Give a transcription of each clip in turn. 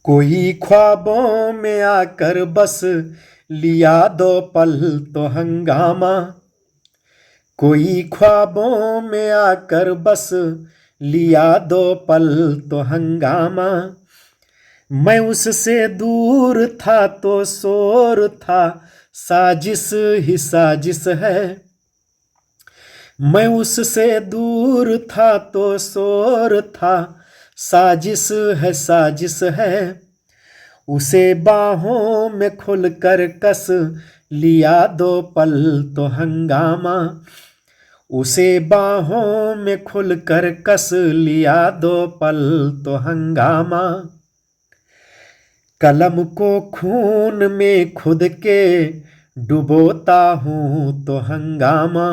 कोई ख्वाबों में आकर बस लिया दो पल तो हंगामा। कोई ख्वाबों में आकर बस लिया दो पल तो हंगामा। मैं उससे दूर था तो शोर था, साजिश ही साजिश है। मैं उससे दूर था तो शोर था, साजिश है साजिश है। उसे बाहों में खुल कर कस लिया दो पल तो हंगामा। उसे बाहों में खुल कर कस लिया दो पल तो हंगामा। कलम को खून में खुद के डुबोता हूँ तो हंगामा।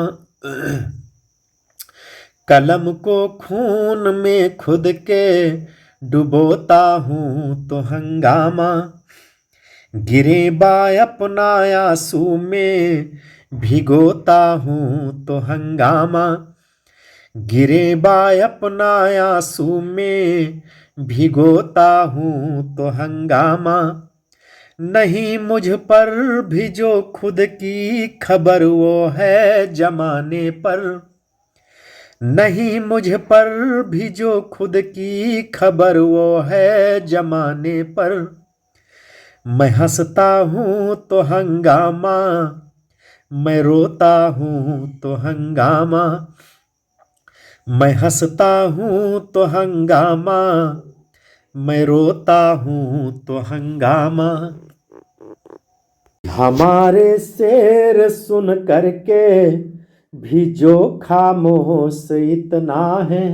कलम को खून में खुद के डुबोता हूँ तो हंगामा। गिरे बाय अपना आंसू में भिगोता हूँ तो हंगामा। गिरे बाय अपना आंसू में भिगोता हूँ तो हंगामा। नहीं मुझ पर भी जो खुद की खबर वो है जमाने पर। नहीं मुझ पर भी जो खुद की खबर वो है जमाने पर। मैं हंसता हूँ तो हंगामा, मैं रोता हूँ तो हंगामा। मैं हंसता हूँ तो हंगामा, मैं रोता हूँ तो हंगामा। हमारे शेर सुन करके भी जो खामोश इतना है।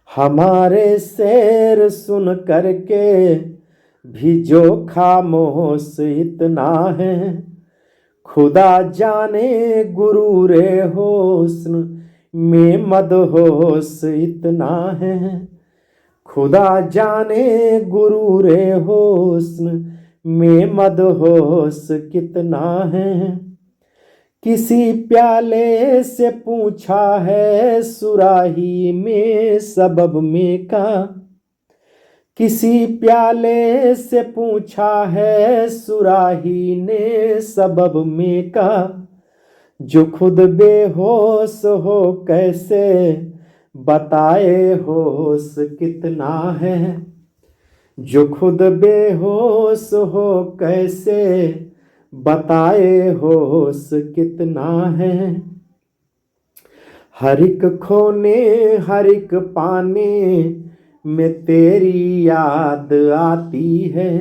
हमारे शेर सुन करके भी जो खामोश इतना है। खुदा जाने गुरूरे हुस्न में मदहोश इतना है। खुदा जाने गुरूरे हुस्न में मदहोश कितना है। किसी प्याले से पूछा है सुराही में सबब में का। किसी प्याले से पूछा है सुराही ने सबब में का। जो खुद बेहोश हो कैसे बताए होश कितना है। जो खुद बेहोश हो कैसे बताए होश कितना है। हर एक खोने हर एक पाने में तेरी याद आती है।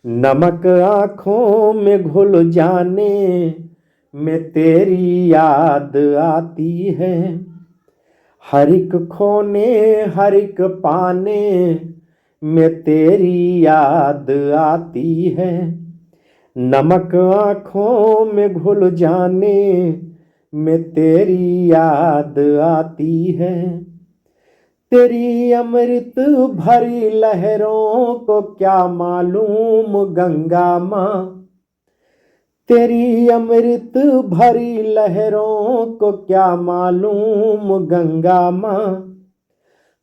नमक आँखों में घुल जाने में तेरी याद आती है। हर एक खोने हर एक पाने में तेरी याद आती है। नमक आँखों में घुल जाने में तेरी याद आती है। तेरी अमृत भरी लहरों को क्या मालूम गंगा माँ। तेरी अमृत भरी लहरों को क्या मालूम गंगा माँ।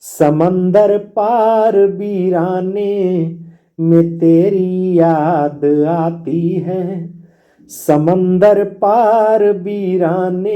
समंदर पार वीराने में तेरी याद आती है। समंदर पार वीराने